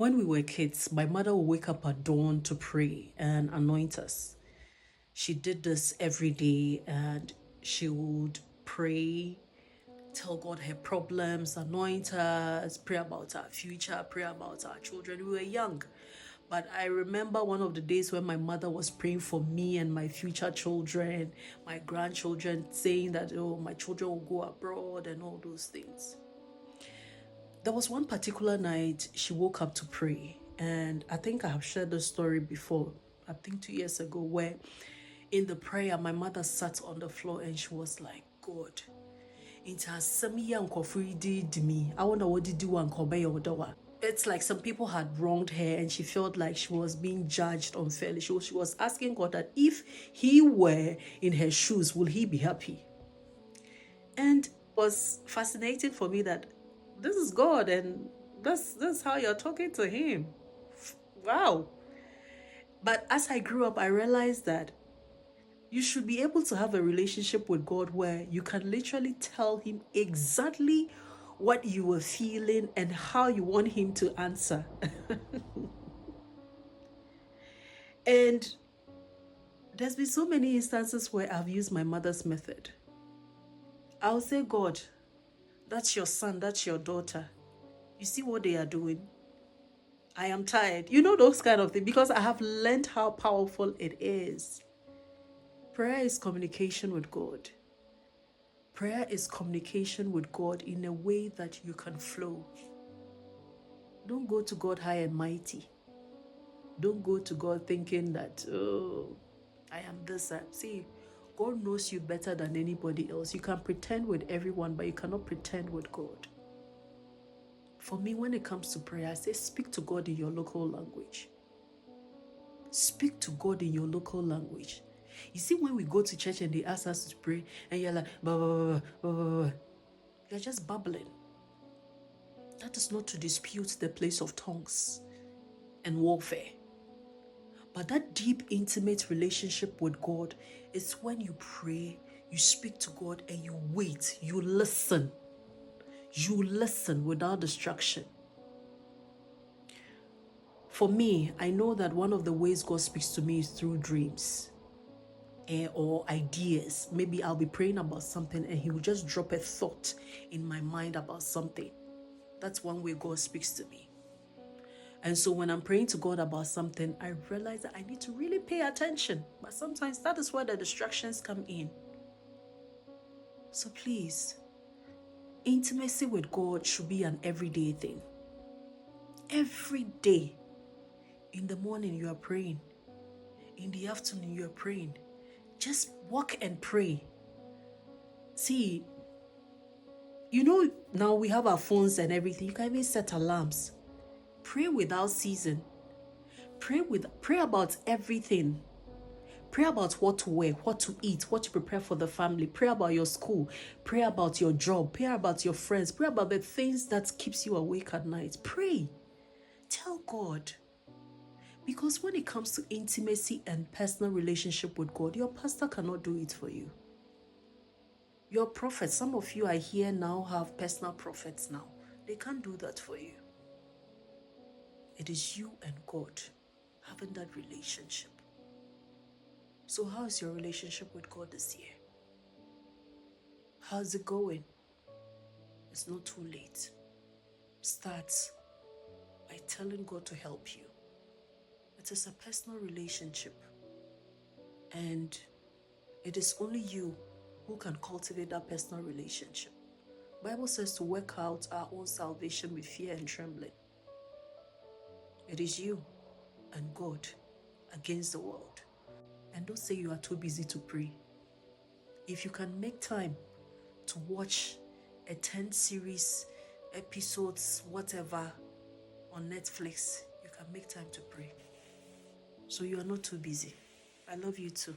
When we were kids, my mother would wake up at dawn to pray and anoint us. She did this every day, and she would pray, tell God her problems, anoint us, pray about our future, pray about our children. We were young. But I remember one of the days when my mother was praying for me and my future children, my grandchildren, saying that, oh, my children will go abroad and all those things. There was one particular night she woke up to pray. And I think I have shared this story before, I think 2 years ago, where in the prayer, my mother sat on the floor and she was like, God, it's like some people had wronged her and she felt like she was being judged unfairly. She was asking God that if he were in her shoes, will he be happy? And it was fascinating for me that this is God and that's how you're talking to him. Wow. But as I grew up, I realized that you should be able to have a relationship with God where you can literally tell him exactly what you were feeling and how you want him to answer. And there's been so many instances where I've used my mother's method. I'll say, God, that's your son, that's your daughter. You see what they are doing? I am tired. You know, those kind of things, because I have learned how powerful it is. Prayer is communication with God. Prayer is communication with God in a way that you can flow. Don't go to God high and mighty. Don't go to God thinking that, oh, I am this. See, God knows you better than anybody else. You can pretend with everyone, but you cannot pretend with God. For me, when it comes to prayer, I say speak to God in your local language. Speak to God in your local language. You see, when we go to church and they ask us to pray, and you're like, bah, bah, bah, bah, bah, bah. You're just babbling. That is not to dispute the place of tongues and warfare. But that deep, intimate relationship with God is when you pray, you speak to God, and you wait, you listen. You listen without distraction. For me, I know that one of the ways God speaks to me is through dreams or ideas. Maybe I'll be praying about something and he will just drop a thought in my mind about something. That's one way God speaks to me. And so when I'm praying to God about something, I realize that I need to really pay attention. But sometimes that is where the distractions come in. So please, intimacy with God should be an everyday thing. Every day. In the morning, you are praying. In the afternoon, you are praying. Just walk and pray. See, you know, now we have our phones and everything. You can even set alarms. Pray without season. Pray about everything. Pray about what to wear, what to eat, what to prepare for the family. Pray about your school. Pray about your job. Pray about your friends. Pray about the things that keeps you awake at night. Pray. Tell God. Because when it comes to intimacy and personal relationship with God, your pastor cannot do it for you. Your prophets, some of you are here now, have personal prophets now. They can't do that for you. It is you and God having that relationship. So how is your relationship with God this year? How's it going? It's not too late. Start by telling God to help you. It is a personal relationship. And it is only you who can cultivate that personal relationship. The Bible says to work out our own salvation with fear and trembling. It is you and God against the world. And don't say you are too busy to pray. If you can make time to watch a 10 series, episodes, whatever, on Netflix, you can make time to pray. So you are not too busy. I love you too.